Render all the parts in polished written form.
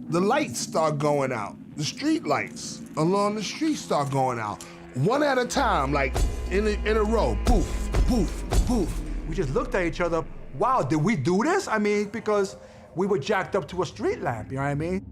the lights start going out. The street lights along the street start going out. One at a time, like in a row, poof, poof, poof. We just looked at each other, wow, did we do this? I mean, because we were jacked up to a street lamp, you know what I mean?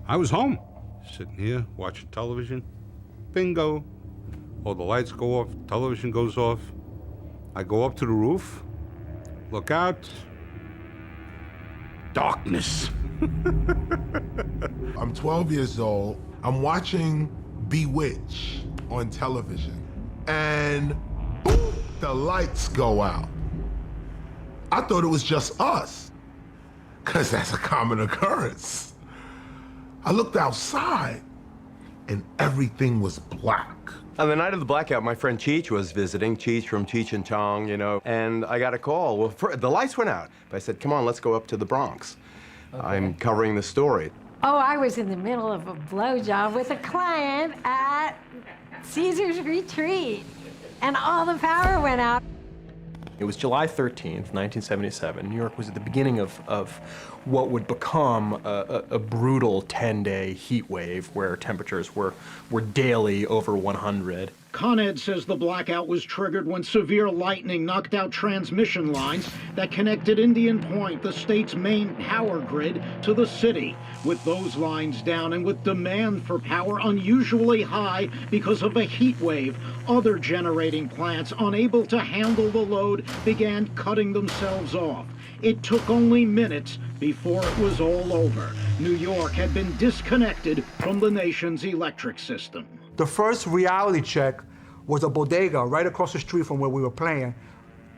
I was home, sitting here, watching television. Bingo. All the lights go off, television goes off. I go up to the roof, look out, darkness. I'm 12 years old. I'm watching Bewitched on television. And boom, the lights go out. I thought it was just us, because that's a common occurrence. I looked outside, and everything was black. On the night of the blackout, my friend Cheech was visiting, Cheech from Cheech and Chong, you know, and I got a call. Well, the lights went out. I said, come on, let's go up to the Bronx. Okay. I'm covering the story. Oh, I was in the middle of a blowjob with a client at Caesar's Retreat, and all the power went out. It was July 13th, 1977. New York was at the beginning of what would become a brutal 10-day heat wave where temperatures were daily over 100. Con Ed says the blackout was triggered when severe lightning knocked out transmission lines that connected Indian Point, the state's main power grid, to the city. With those lines down and with demand for power unusually high because of a heat wave, other generating plants, unable to handle the load, began cutting themselves off. It took only minutes before it was all over. New York had been disconnected from the nation's electric system. The first reality check was a bodega right across the street from where we were playing.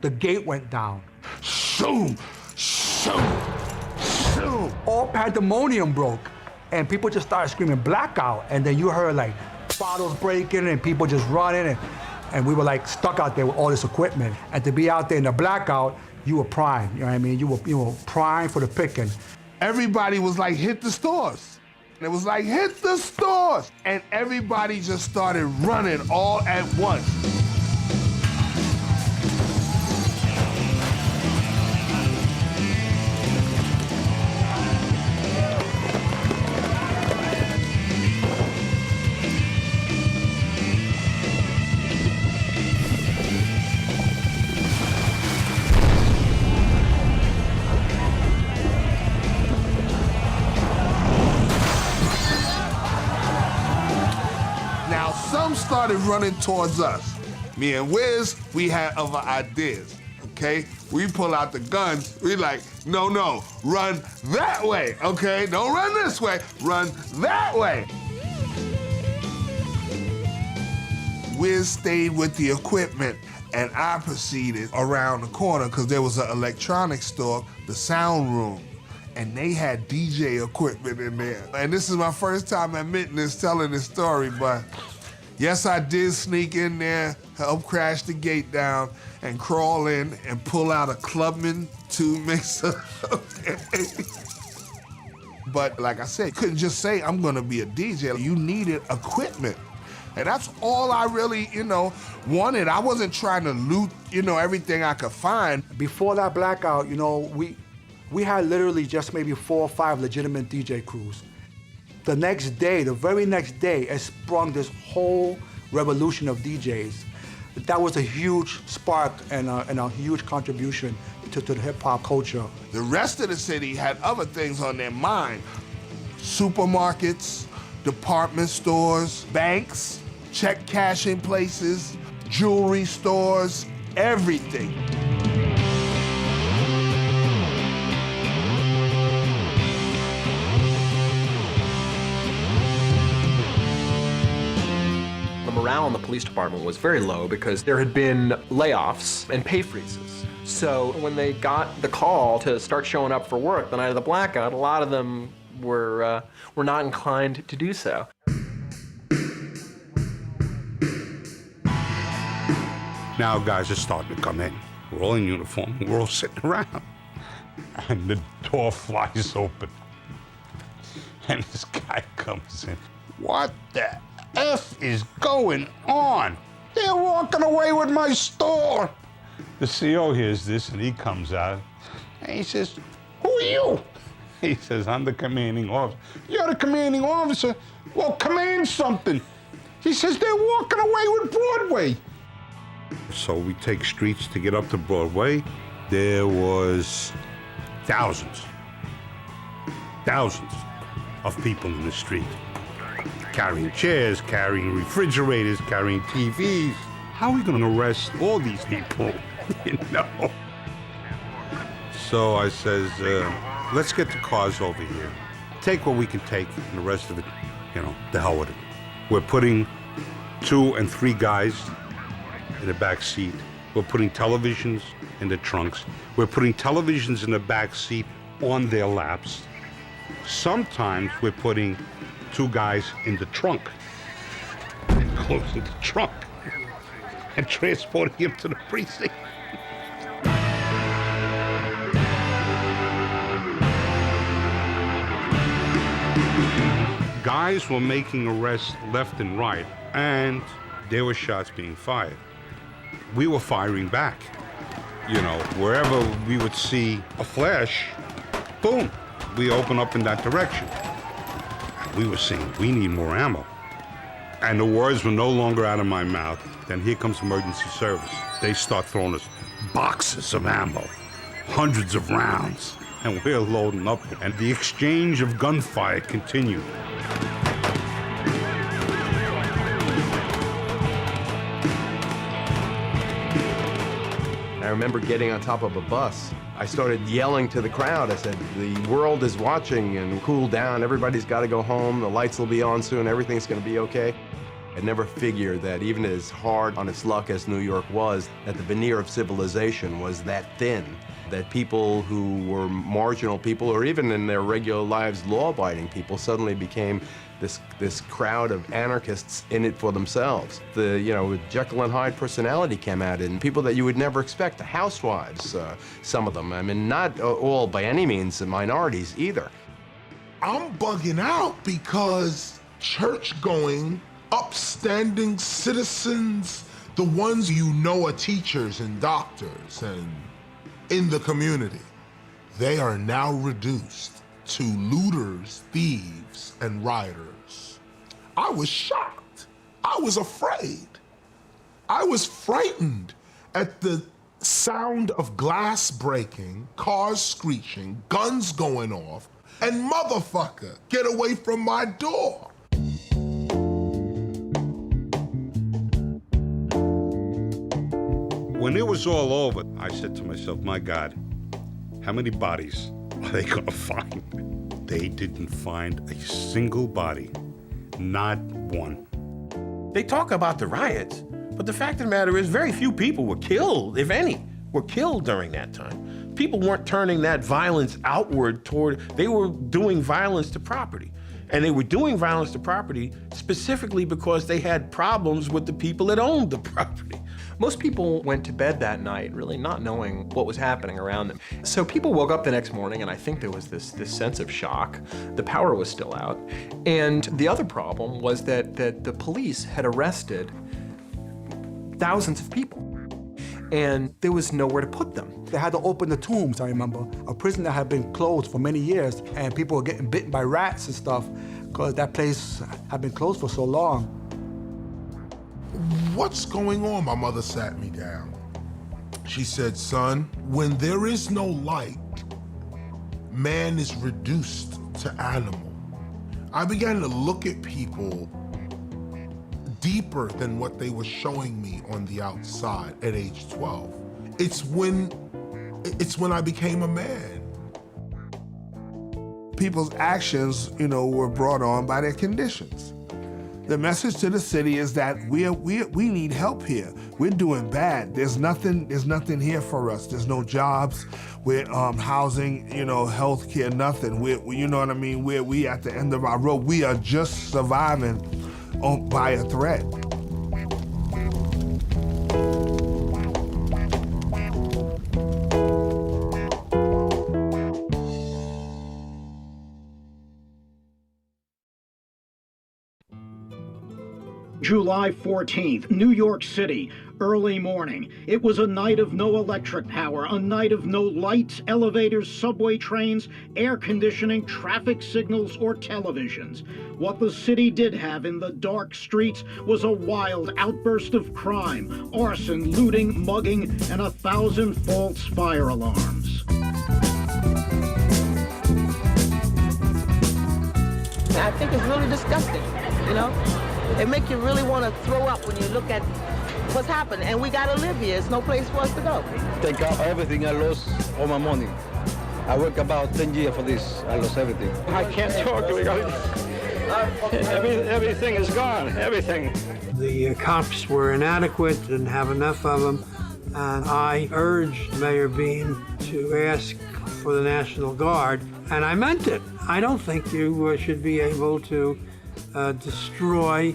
The gate went down. Shoo, shoo, shoo. All pandemonium broke, and people just started screaming blackout, and then you heard like bottles breaking and people just running, and we were like stuck out there with all this equipment. And to be out there in the blackout, you were prime, you know what I mean? You were prime for the picking. Everybody was like, hit the stores. It was like, hit the stores. And everybody just started running all at once. Some started running towards us. Me and Wiz, we had other ideas, okay? We pull out the guns, we like, no, run that way, okay? Don't run this way, run that way. Wiz stayed with the equipment, and I proceeded around the corner because there was an electronics store, the sound room, and they had DJ equipment in there. And this is my first time admitting this, telling this story, but yes, I did sneak in there, help crash the gate down, and crawl in and pull out a Clubman 2 mixer. But like I said, couldn't just say, I'm gonna be a DJ. You needed equipment. And that's all I really, wanted. I wasn't trying to loot, everything I could find. Before that blackout, we had literally just maybe 4 or 5 legitimate DJ crews. The next day, the very next day, it sprung this whole revolution of DJs. That was a huge spark and a huge contribution to the hip-hop culture. The rest of the city had other things on their mind. Supermarkets, department stores, banks, check cashing places, jewelry stores, everything. Morale in the police department was very low because there had been layoffs and pay freezes. So when they got the call to start showing up for work the night of the blackout, a lot of them were not inclined to do so. Now guys are starting to come in. We're all in uniform, we're all sitting around. And the door flies open. And this guy comes in. What the F is going on? They're walking away with my store. The CO hears this and he comes out and he says, who are you? He says, I'm the commanding officer. You're the commanding officer? Well, command something. He says, they're walking away with Broadway. So we take streets to get up to Broadway. There was thousands of people in the street, carrying chairs, carrying refrigerators, carrying TVs. How are we going to arrest all these people? You know? So I says, let's get the cars over here. Take what we can take, and the rest of it, you know, the hell with it. We're putting 2 and 3 guys in the back seat. We're putting televisions in the trunks. We're putting televisions in the back seat on their laps. Sometimes we're putting 2 guys in the trunk, closing the trunk, and transporting him to the precinct. Guys were making arrests left and right, and there were shots being fired. We were firing back. You know, wherever we would see a flash, boom, we open up in that direction. We were saying, we need more ammo. And the words were no longer out of my mouth. Then here comes emergency service. They start throwing us boxes of ammo, hundreds of rounds, and we're loading up. And the exchange of gunfire continued. I remember getting on top of a bus. I started yelling to the crowd. I said, the world is watching, and cool down. Everybody's got to go home. The lights will be on soon. Everything's going to be okay. I never figured that even as hard on its luck as New York was, that the veneer of civilization was that thin, that people who were marginal people, or even in their regular lives law-abiding people, suddenly became this crowd of anarchists in it for themselves. The, you know, Jekyll and Hyde personality came out, and people that you would never expect, the housewives, some of them. I mean, not all by any means minorities either. I'm bugging out because church-going, upstanding citizens, the ones you know are teachers and doctors and in the community, they are now reduced to looters, thieves, and rioters. I was shocked. I was afraid. I was frightened at the sound of glass breaking, cars screeching, guns going off, and motherfucker, get away from my door. When it was all over, I said to myself, my God, how many bodies are they gonna find? They didn't find a single body, not one. They talk about the riots, but the fact of the matter is very few people were killed, if any, were killed during that time. People weren't turning that violence outward toward, they were doing violence to property. And they were doing violence to property specifically because they had problems with the people that owned the property. Most people went to bed that night really not knowing what was happening around them. So people woke up the next morning, and I think there was this sense of shock. The power was still out. And the other problem was that the police had arrested thousands of people, and there was nowhere to put them. They had to open the tombs, I remember. A prison that had been closed for many years, and people were getting bitten by rats and stuff because that place had been closed for so long. What's going on? My mother sat me down. She said, son, when there is no light, man is reduced to animal. I began to look at people deeper than what they were showing me on the outside at age 12. It's when I became a man. People's actions, you know, were brought on by their conditions. The message to the city is that we need help here. We're doing bad. There's nothing here for us. There's no jobs. We're housing, you know, healthcare, nothing. We you know what I mean? We at the end of our rope. We are just surviving by a thread. July 14th, New York City, early morning. It was a night of no electric power, a night of no lights, elevators, subway trains, air conditioning, traffic signals, or televisions. What the city did have in the dark streets was a wild outburst of crime, arson, looting, mugging, and 1,000 false fire alarms. I think it's really disgusting, you know? It makes you really want to throw up when you look at what's happened. And we got to live here. It's no place for us to go. Take out everything. I lost all my money. I worked about 10 years for this. I lost everything. I can't talk. Everything is gone. Everything. The cops were inadequate, didn't have enough of them. And I urged Mayor Beam to ask for the National Guard. And I meant it. I don't think you should be able to destroy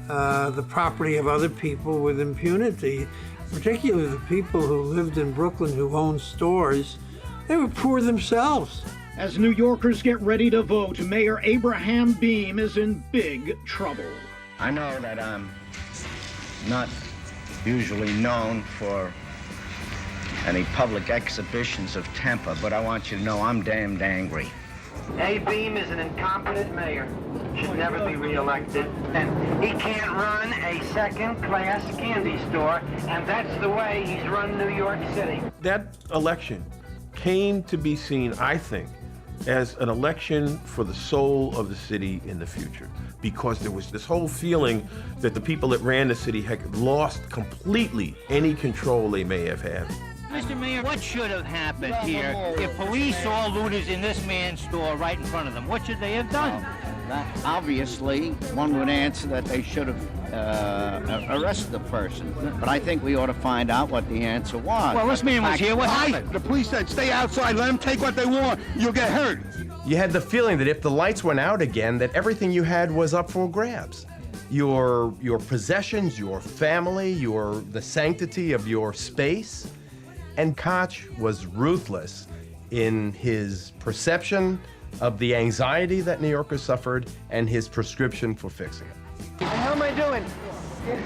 the property of other people with impunity, particularly the people who lived in Brooklyn who owned stores. They were poor themselves. As New Yorkers get ready to vote, Mayor Abraham Beam is in big trouble. I know that I'm not usually known for any public exhibitions of temper, but I want you to know I'm damned angry. A. Beam is an incompetent mayor, should never be reelected, and he can't run a second-class candy store, and that's the way he's run New York City. That election came to be seen, I think, as an election for the soul of the city in the future, because there was this whole feeling that the people that ran the city had lost completely any control they may have had. Mr. Mayor, what should have happened here if police saw looters in this man's store right in front of them? What should they have done? Obviously, one would answer that they should have arrested the person. But I think we ought to find out what the answer was. Well, this man was here. What happened? The police said, stay outside, let them take what they want, you'll get hurt. You had the feeling that if the lights went out again, that everything you had was up for grabs. Your possessions, your family, the sanctity of your space. And Koch was ruthless in his perception of the anxiety that New Yorkers suffered and his prescription for fixing it. How am I doing?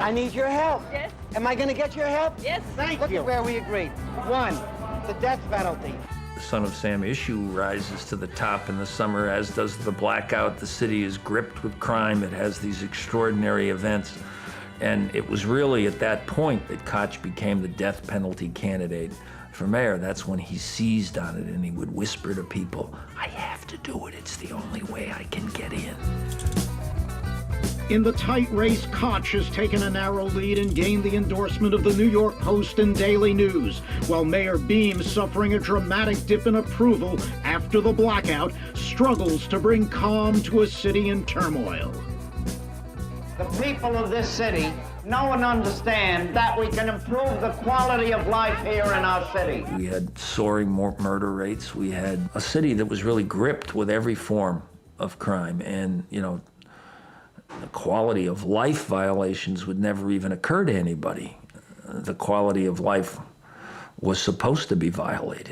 I need your help. Yes. Am I going to get your help? Yes. Thank you. Look at where we agreed. 1, the death penalty. The Son of Sam issue rises to the top in the summer, as does the blackout. The city is gripped with crime. It has these extraordinary events. And it was really at that point that Koch became the death penalty candidate for mayor. That's when he seized on it, and he would whisper to people, I have to do it. It's the only way I can get in. In the tight race, Koch has taken a narrow lead and gained the endorsement of the New York Post and Daily News, while Mayor Beam, suffering a dramatic dip in approval after the blackout, struggles to bring calm to a city in turmoil. The people of this city know and understand that we can improve the quality of life here in our city. We had soaring murder rates. We had a city that was really gripped with every form of crime. And, you know, the quality of life violations would never even occur to anybody. The quality of life was supposed to be violated.